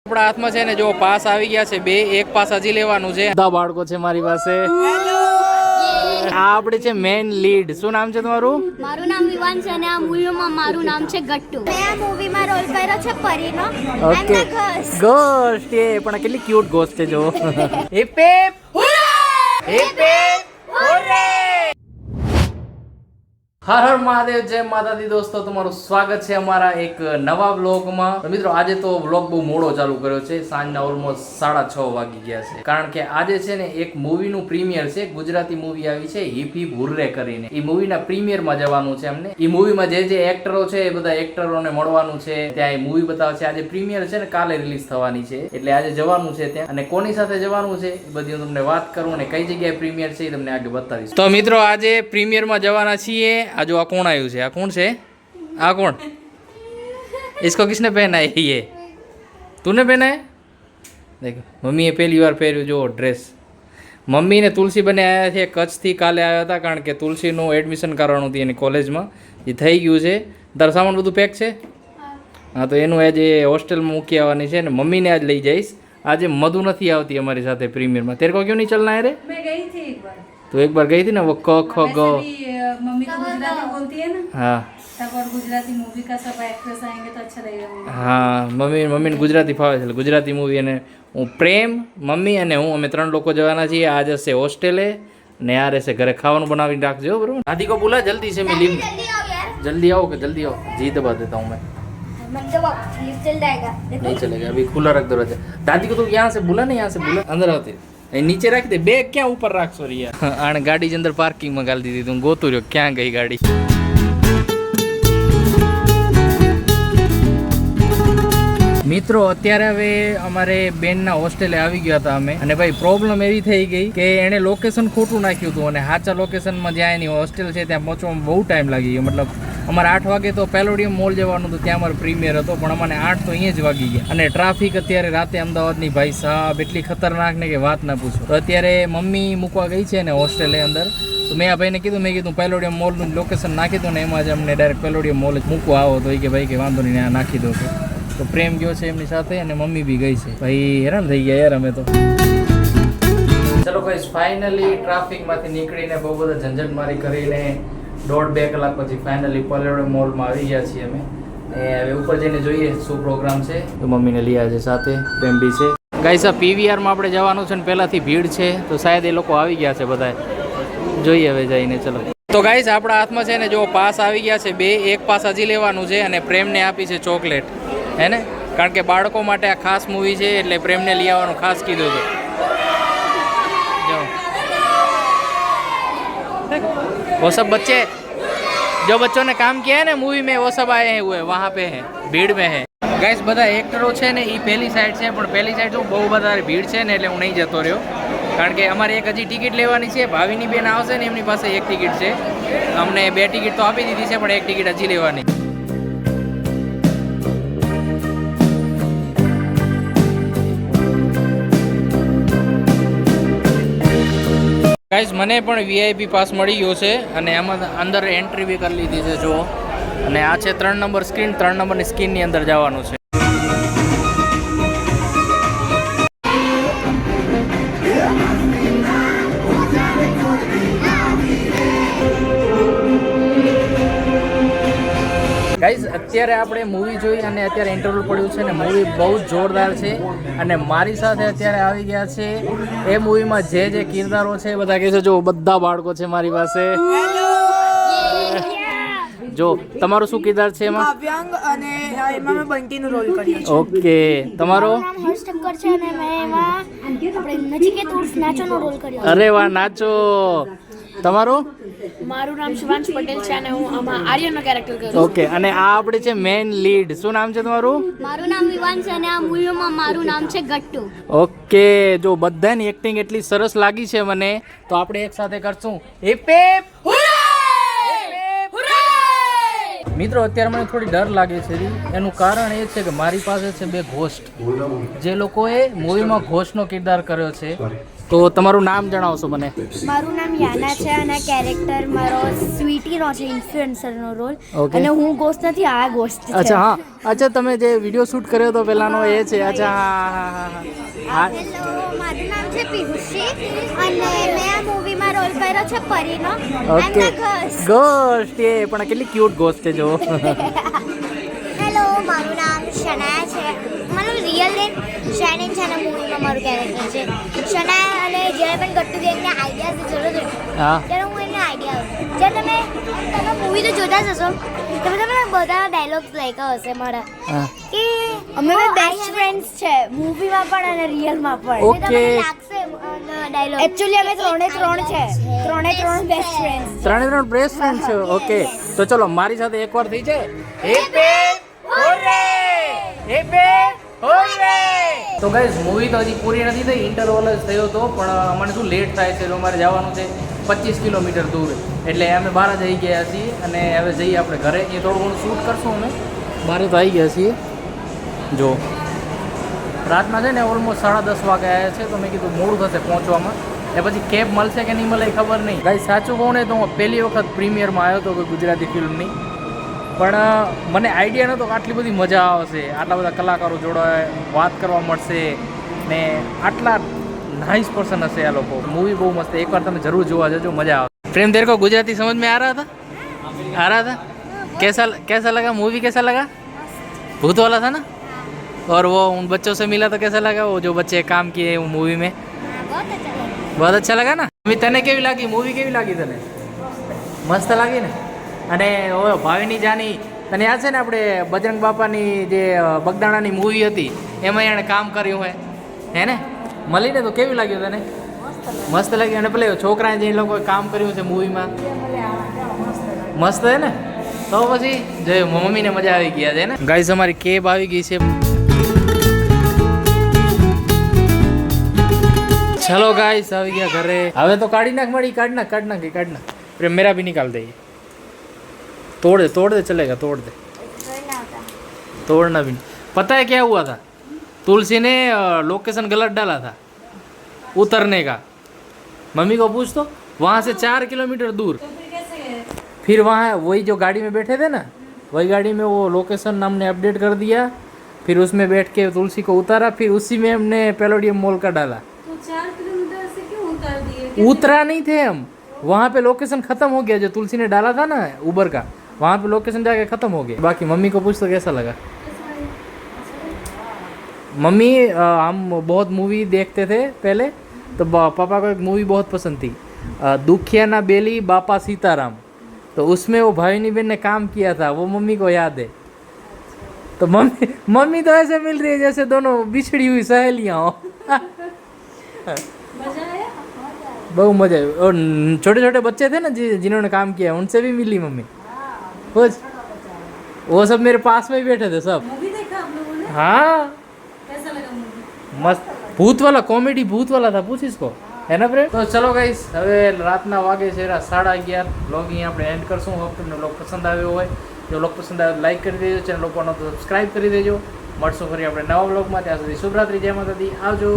આપણા હાથમાં છે ને જો પાસ આવી ગયા છે બે, એક પાસ હજી લેવાનું છે. બધા બાળકો છે મારી પાસે. આ આપણે છે મેન લીડ. શું નામ છે તમારું? મારું નામ વિવાન છે અને આ મૂવીમાં મારું નામ છે ગટ્ટુ. મેં આ મૂવીમાં રોલ કર્યો છે પરીનો. Okay ghost. એ પણ કેટલી ક્યુટ ગોસ્ટ છે જો. Hip hip hurray hip hip hurray. Har Har Mahadev. જય માતાજી દોસ્તો, તમારું સ્વાગત છે અમારા એક નવા વ્લોગમાં. તો મિત્રો આજે તો વ્લોગ બહુ મોડો ચાલુ કર્યો છે, સાંજના ઓલમોસ્ટ 6:30 વાગી ગયા છે. કારણ કે આજે છે ને એક મૂવીનું પ્રીમિયર છે. ગુજરાતી મૂવી આવી છે હિપ હિપ હુરરે કરીને. એ મૂવીના પ્રીમિયરમાં જવાનું છે અમને. એ મૂવીમાં જે એક્ટરો છે એ બધા એક્ટરોને મળવાનું છે. ત્યાં એ મૂવી બતાવશે. આજે પ્રીમિયર છે ને કાલે રિલીઝ થવાની છે, એટલે આજે જવાનું છે ત્યાં. અને કોની સાથે જવાનું છે એ બધી હું તમને વાત કરું અને કઈ જગ્યાએ પ્રીમિયર છે એ તમને આગળ બતાવીશ. તો મિત્રો આજે પ્રીમિયરમાં જવાના છીએ. આ જો આ કોણ આવ્યું છે? આ કોણ છે? આ કોણ? इसको किसने पहना है? ये तूने पहना है? देखो मम्मीએ પહેલી વાર પહેર્યું જો ડ્રેસ. મમ્મી ને તુલસી બને આવ્યા છે કચ્છથી. કાલે આવ્યા હતા કારણ કે તુલસીનું એડમિશન કરવાનું હતું એની કોલેજમાં. એ થઈ ગયું છે. તારું સામાન બધું પેક છે? હા, તો એનું આજે હોસ્ટેલમાં મૂકી આવવાની છે ને મમ્મીને આજ લઈ જઈશ. આજે મધુ નથી આવતી અમારી સાથે પ્રીમિયરમાં. તેરે કો ક્यों नहीं चलना है रे? मैं गई थी एक बार. तो एक बार गई थी ना वो क ख ग. मम्मी तो गुजराती बोलती है ना, हाँ तब और गुजराती मूवी का सब एक्ट्रेस आएंगे तो अच्छा लगेगा मुझे. હા મમ્મીને ગુજરાતી ફાવે છે. ગુજરાતી મૂવી અને હું પ્રેમ, મમ્મી અને હું અમે 3 લોકો જવાના છીએ. આ જશે હોસ્ટેલે ને આ રહેશે ઘરે. ખાવાનું બનાવીને રાખજો બરોબર. દાદી કો બોલા જલ્દી से मैं लिफ्ट. जल्दी आओ यार. जल्दी आओ कि जल्दी आओ. जी दबा देता हूँ मैं. मत दबाओ, लिफ्ट चल जाएगा. देखो नहीं चलेगा अभी, खुला रख दो. दादी को तो यहाँ से बोला ना, यहाँ से बोला अंदर आते. નીચે રાખી દે. બેગ ક્યાં ઉપર રાખશો રિયા? આને ગાડી અંદર પાર્કિંગમાં ગાલી દીધી. તું ગોતું રહ્યો ક્યાં ગઈ ગાડી. મિત્રો અત્યારે હવે અમારે બેનના હોસ્ટેલે આવી ગયા હતા અમે. અને ભાઈ પ્રોબ્લેમ એવી થઈ ગઈ કે એણે લોકેશન ખોટું નાખ્યું હતું અને સાચા લોકેશનમાં જ્યાં એની હોસ્ટેલ છે ત્યાં પહોંચવામાં બહુ ટાઈમ લાગી ગયો. મતલબ અમારે 8 વાગે તો પેલોડિયમ મોલ જવાનું હતું, ત્યાં અમારો પ્રીમિયર હતો, પણ અમને 8 તો અહીંયા જ વાગી ગયા. અને ટ્રાફિક અત્યારે રાતે અમદાવાદની ભાઈ સાહેબ એટલી ખતરનાક ને કે વાત ના પૂછો. તો અત્યારે મમ્મી મૂકવા ગઈ છે ને હોસ્ટેલે અંદર. તો મેં આ ભાઈને કીધું પેલોડિયમ મોલનું લોકેશન નાખી દો ને એમાં જ અમને ડાયરેક્ટ પેલોડિયમ મોલ જ મૂકવા આવો. તો એ કે ભાઈ કે વાંધો નહીં આ નાખી દો. તો પ્રેમ ગયો છે એમની સાથે અને મમ્મી બી ગઈ છે. ભાઈ હેરાન થઈ ગયા યાર અમે તો. ચલો ગાઈસ, ફાઇનલી ટ્રાફિકમાંથી નીકળીને બહુ બધા ઝંઝટ મારી કરીને 1.5-2 કલાક પછી ફાઇનલી પેલોડિયમ મોલમાં આવી ગયા છીએ અમે. હવે ઉપર જઈને જોઈએ શું પ્રોગ્રામ છે. તો મમ્મીને લઈ આવ્યા છે સાથે, પ્રેમ બી છે. ગાઈસ આ પીવીઆરમાં આપણે જવાનું છે ને પહેલાથી ભીડ છે, તો શાયદ એ લોકો આવી ગયા છે બધા. જોઈએ હવે જઈને. ચલો તો ગાઈસ આપણા હાથમાં છે ને જો પાસ આવી ગયા છે બે, એક પાસ હજી લેવાનું છે અને પ્રેમને આપી છે ચોકલેટ, હે ને? કારણ કે બાળકો માટે આ ખાસ મૂવી છે એટલે પ્રેમને લઈ આવવાનું ખાસ કીધું હતું. वो सब बच्चे जो बच्चों ने काम किया है ना मूवी में वो सब आए हैं हुए वहाँ पे हैं, भीड़ में है. गाइस બધા એક્ટરો છે ને એ પહેલી સાઈડ છે, પણ પહેલી સાઈડ તો બહુ વધારે ભીડ છે ને એટલે હું નહીં જતો રહ્યો. કારણ કે અમારે એક હજી ટિકિટ લેવાની છે. ભાવિની બેન આવશે ને એમની પાસે એક ટિકિટ છે. અમને 2 ટિકિટ તો આપી દીધી છે પણ એક ટિકિટ હજી લેવાની. ગાઈઝ મને પણ વીઆઈપી પાસ મળી ગયો છે અને એમાં અંદર એન્ટ્રી બી કરી લીધી છે જો. અને આ છે 3 નંબર સ્ક્રીન. 3 નંબરની સ્ક્રીનની અંદર જવાનું છે. ગાઈઝ અત્યારે આપણે મૂવી જોઈ અને અત્યારે ઇન્ટરવ્યુ પડ્યું છે ને મૂવી બહુ જ જોરદાર છે. અને મારી સાથે અત્યારે આવી ગયા છે એ મૂવીમાં જે કિરદારો છે બધા કહે છે જો બધા બાળકો છે મારી પાસે. જો તમારો શું કિરદાર છે એમાં? દિવ્યાંગ અને એમાં મેં બંટીનો રોલ કર્યો છે. ઓકે, તમારો? મારું નામ હર્ષ ઠક્કર છે અને મેં એમાં આપણે નચિકેત ઉર્ફ નાચોનો રોલ કર્યો. અરે વાહ, નાચો. તમારું? મારું નામ શિવાંશ પટેલ છે અને હું આમાં આર્યનનો કેરેક્ટર કરું. ઓકે, અને આ આપણે છે મેન લીડ. શું નામ છે તમારું? મારું નામ વિવાન છે અને આ મૂવીમાં મારું નામ છે ગટ્ટુ. ઓકે, જો બધાની એક્ટિંગ એટલી સરસ લાગી છે મને, તો આપણે એક સાથે કરશું હિપ હિપ હુરરે! મિત્રો અત્યારે મને થોડી ડર લાગે છે એનું કારણ એ છે કે મારી પાસે છે 2 ઘોસ્ટ જે લોકોએ મૂવીમાં ઘોસ્ટનો કિરદાર કર્યો છે. તો તમારું નામ જણાવશો મને? મારું નામ યાના છે અને કેરેક્ટર મારો સ્વીટીનો છે, ઇન્ફ્લુએન્સરનો રોલ. Okay. અને હું ગોસ્ટ નથી, આ ગોસ્ટ છે. અચ્છા હા, અચ્છા તમે જે વિડીયો શૂટ કર્યો તો પેલાનો એ છે. અચ્છા હા. હેલો, મારું નામ છે પિયુષી અને મેં આ મૂવીમાં રોલ કર્યો છે પરીનો. ઓકે, ગોસ્ટ એ પણ કેટલી ક્યુટ ગોસ્ટ છે જો. હેલો, મારું નામ શનાયા છે. મારું રિયલ નેમ શાઇનિંગ છે અને મૂવીમાં મારું કેરેક્ટર છે શનાયા. અને જ્યારે પણ ગટ્ટુ ગેંગને આઈડિયાઝની જરૂર હોય હા ત્યારે હું એને આઈડિયા આપું. જ્યારે તમે મૂવી તો જોતા જ હશો, તમે બધા ડાયલોગ્સ લખ્યા હશે મારા હા કે અમે બેસ્ટ ફ્રેન્ડ્સ છે મૂવીમાં પણ અને રિયલમાં પણ. Okay. તમને લાગશે ડાયલોગ. એકચ્યુઅલી અમે ત્રણે ત્રણ બેસ્ટ ફ્રેન્ડ્સ. ત્રણે બેસ્ટ ફ્રેન્ડ છે. ઓકે, તો ચલો મારી સાથે એકવાર થઈ જાય. હિપે હોરે, હિપે હોરે. તો ગાઈઝ મૂવી તો હજી પૂરી નથી થઈ, ઇન્ટરવલ જ થયો હતો, પણ અમને શું લેટ થાય છે, એટલે અમારે જવાનું છે 25 કિલોમીટર દૂર, એટલે અમે બહાર જ આવી ગયા છીએ અને હવે જઈએ આપણે ઘરે. એ થોડું ઘણું શૂટ કરશું અમે. બહાર તો આવી ગયા છીએ જો. રાતના છે ને ઓલમોસ્ટ 10:30 વાગે આવ્યા છે, તો મેં કીધું મોડું થશે પહોંચવામાં, એ પછી કેબ મળશે કે નહીં મળે એ ખબર નહીં. ગાઈઝ સાચું કહું ને તો હું પહેલી વખત પ્રીમિયરમાં આવ્યો હતો કોઈ ગુજરાતી ફિલ્મની, પણ મને આઈડિયા નહોતો કે આટલી બધી મજા આવશે, આટલા બધા કલાકારો જોડે વાત કરવા મળશે ને આટલા નાઇસ પર્સન હશે આ લોકો. મૂવી બહુ મસ્ત, એકવાર તમે જરૂર જોવા જજો, મજા આવે. प्रेम तेरे को गुजराती समझ में आ रहा था? कैसा लगा मूवी? कैसा लगा? भूत वाला था ना? और वो उन बच्चों से मिला तो कैसा लगा? वो जो बच्चे काम किए वो मूवी में बहुत अच्छा लगा ना? तने केवी लागी मूवी? केवी लागी तने? મસ્ત લાગી ને? અને ઓય ભાવિની જાની, તને યાદ છે ને આપણે બજરંગ બાપાની જે બગદાણાની મૂવી હતી એમાં એણે કામ કર્યું હોય હે ને? મળીને તો કેવી લાગ્યું તને? મસ્ત લાગ્યું. અને પેલે છોકરાએ જે લોકોએ કામ કર્યું છે મૂવીમાં મસ્ત છે ને? તો પછી જોયું મમ્મીને મજા આવી ગયા છે ને. ગાઈઝ અમારી કેબ આવી ગઈ છે. ચલો ગાઈઝ આવી ગયા ઘરે. હવે તો કાઢી નાખ મળી, કાઢ નાખ. प्रेम मेरा भी निकाल दे. तोड़ दे चलेगा, तोड़ तोड़ना भी नहीं. पता है क्या हुआ था? तुलसी ने लोकेशन गलत डाला था उतरने का. मम्मी को पूछ तो, वहाँ से 4 किलोमीटर दूर. फिर वहाँ वही जो गाड़ी में बैठे थे ना, वही गाड़ी में वो लोकेशन हमने अपडेट कर दिया, फिर उसमें बैठ के तुलसी को उतारा, फिर उसी में हमने पेलोडियम मॉल का डाला. तो 4 किलोमीटर से क्यों उतार दिए? उतरा नहीं थे हम, वहाँ पे लोकेशन खत्म हो गया. जो तुलसी ने डाला था ना उबर का, वहाँ पे लोकेशन जाके खत्म हो गया. बाकी मम्मी को पूछ तो कैसा लगा? मम्मी हम बहुत मूवी देखते थे पहले, तो पापा को एक मूवी बहुत पसंद थी, दुखियाना बेली बापा सीताराम. तो उसमें वो भाईनी बहन ने काम किया था, वो मम्मी को याद है. तो मम्मी तो ऐसे मिल रही है जैसे दोनों बिछड़ी हुई सहेलियाँ हो. बहुत मजा आई. और छोटे छोटे बच्चे थे ना जिन्होंने काम किया, उनसे भी मिली मम्मी. कुछ वो सब मेरे पास में ही बैठे थे सब. मूवी देखा आप लोगों ने? हाँ कैसा लगा मूवी? मस्त. भूत वाला कॉमेडी भूत वाला था, पूछ इसको, है ना प्रेम? तो चलो गाइस, હવે રાતના વાગે છે 11:30. બ્લોગ અહીં આપણે એન્ડ કરશું. હોપ તમને બ્લોગ પસંદ આવ્યો હોય. જો બ્લોગ પસંદ આવ્યો લાઈક કરી દેજો, ચેનલ ઉપર તો સબસ્ક્રાઈબ કરી દેજો. મળશું ફરી આપણે નવા બ્લોગમાં. ત્યાં સુધી શુભરાત્રી, જય માતાજી, આવજો.